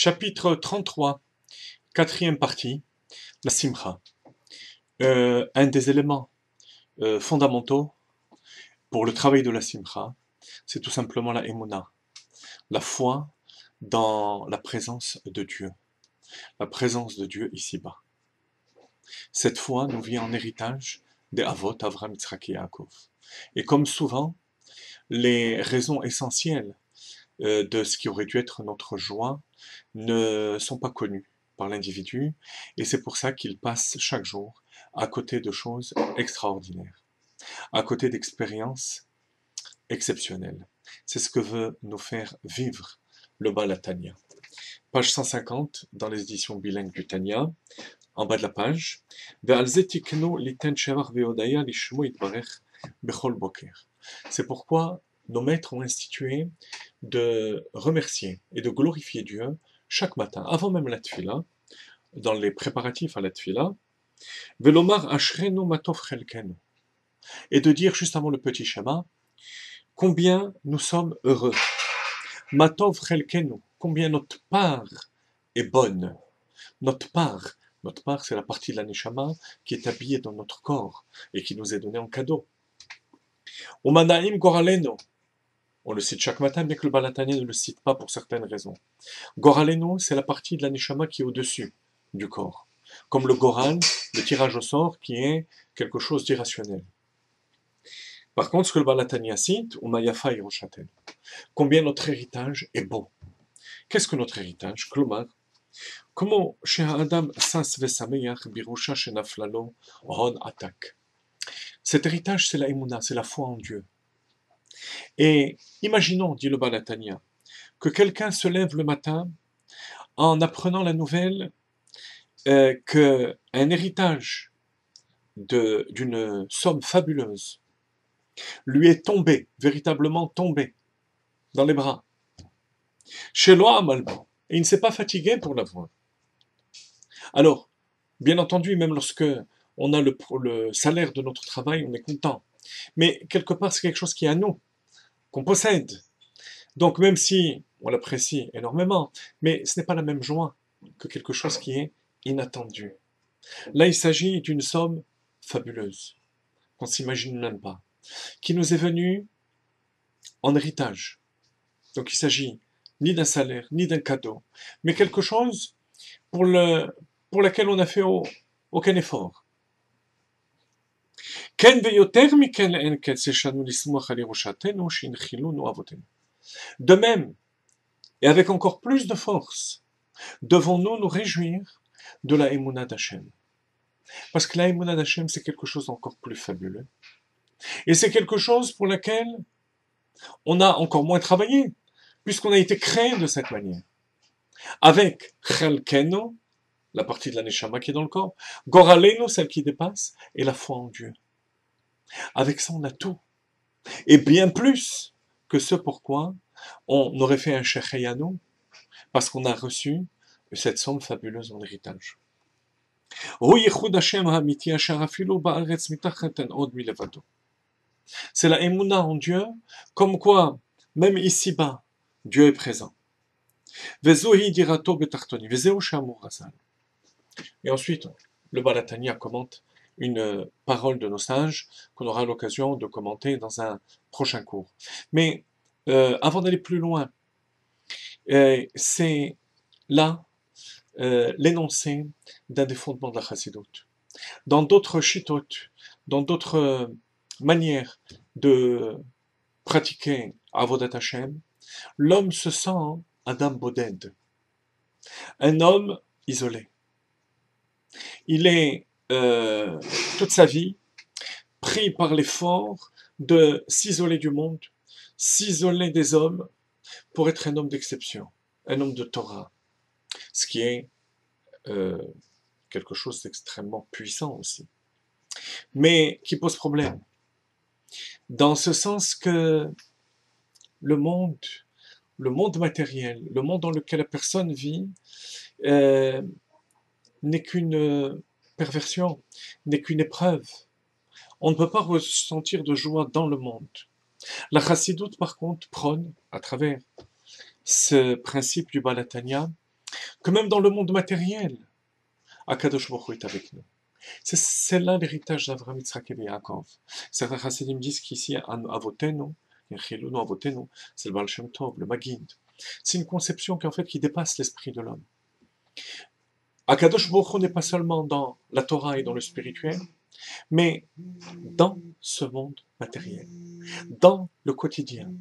Chapitre 33, quatrième partie, la simcha. Un des éléments fondamentaux pour le travail de la simcha, c'est tout simplement la émouna, la foi dans la présence de Dieu, la présence de Dieu ici-bas. Cette foi nous vient en héritage des Avot, Avraham, Yitzhak et Yaakov. Et comme souvent, les raisons essentielles de ce qui aurait dû être notre joie ne sont pas connues par l'individu, et c'est pour ça qu'il passe chaque jour à côté de choses extraordinaires, à côté d'expériences exceptionnelles. C'est ce que veut nous faire vivre le Baal HaTanya. Page 150, dans les éditions bilingues du Tanya, en bas de la page, c'est pourquoi nos maîtres ont institué de remercier et de glorifier Dieu chaque matin, avant même la tfila, dans les préparatifs à la tfila, velomar ashrenu matov chelkenu, et de dire juste avant le petit schéma, combien nous sommes heureux. Matov chelkenu, combien notre part est bonne. Notre part, c'est la partie de la neshama qui est habillée dans notre corps et qui nous est donnée en cadeau. Umanaim goraleno, on le cite chaque matin, bien que le Baal HaTanya ne le cite pas pour certaines raisons. Goraleno, c'est la partie de la neshama qui est au-dessus du corps. Comme le goral, le tirage au sort, qui est quelque chose d'irrationnel. Par contre, ce que le Baal HaTanya cite, Umayafa Yerushaten, combien notre héritage est beau. Qu'est-ce que notre héritage? Klomar, comment chez Adam sas vesameach birusha shenaflalo hon atak. Cet héritage, c'est la émouna, c'est la foi en Dieu. Et imaginons, dit le Baal HaTanya, que quelqu'un se lève le matin en apprenant la nouvelle qu'un héritage d'une somme fabuleuse lui est tombé, véritablement tombé, dans les bras. Chez Loamalbo, et il ne s'est pas fatigué pour l'avoir. Alors, bien entendu, même lorsque on a le salaire de notre travail, on est content. Mais quelque part, c'est quelque chose qui est à nous, qu'on possède. Donc même si on l'apprécie énormément, mais ce n'est pas la même joie que quelque chose qui est inattendu. Là, il s'agit d'une somme fabuleuse, qu'on ne s'imagine même pas, qui nous est venue en héritage. Donc il s'agit ni d'un salaire, ni d'un cadeau, mais quelque chose pour laquelle on n'a fait aucun effort. De même, et avec encore plus de force, devons-nous nous réjouir de la Emouna d'Hachem. Parce que la Emouna d'Hachem, c'est quelque chose d'encore plus fabuleux. Et c'est quelque chose pour laquelle on a encore moins travaillé, puisqu'on a été créé de cette manière. Avec Chelkeno, la partie de la Neshama qui est dans le corps, Goraleno, celle qui dépasse, et la foi en Dieu. Avec ça, on a tout. Et bien plus que ce pourquoi on aurait fait un Shecheyano, parce qu'on a reçu cette somme fabuleuse en héritage. C'est la émouna en Dieu, comme quoi, même ici-bas, Dieu est présent. Et ensuite, le Baal HaTanya commente une parole de nos sages qu'on aura l'occasion de commenter dans un prochain cours. Mais avant d'aller plus loin, c'est là l'énoncé d'un des fondements de la Chassidut. Dans d'autres shittot, dans d'autres manières de pratiquer Avodat Hashem, l'homme se sent Adam Boded, un homme isolé. Il est toute sa vie pris par l'effort de s'isoler du monde, s'isoler des hommes pour être un homme d'exception, un homme de Torah, ce qui est quelque chose d'extrêmement puissant aussi, mais qui pose problème, dans ce sens que le monde matériel, le monde dans lequel la personne vit, n'est qu'une perversion, n'est qu'une épreuve. On ne peut pas ressentir de joie dans le monde. La Chassidut, par contre, prône, à travers ce principe du Baal HaTanya, que même dans le monde matériel, Akadosh Baruch Hu est avec nous. C'est là l'héritage d'Avraham, Yitzhak et Yaakov. Certains chassidim disent qu'ici, Avotenu, c'est le Baal Shem Tov, le Magid. C'est une conception qui dépasse l'esprit de l'homme. Akadosh Baruch Hu n'est pas seulement dans la Torah et dans le spirituel, mais dans ce monde matériel, dans le quotidien,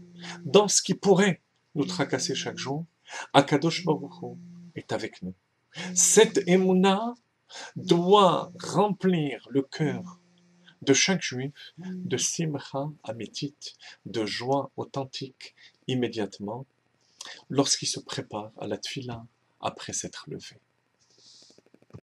dans ce qui pourrait nous tracasser chaque jour, Akadosh Baruch Hu est avec nous. Cette émouna doit remplir le cœur de chaque juif de simcha amétit, de joie authentique, immédiatement, lorsqu'il se prépare à la tfila après s'être levé.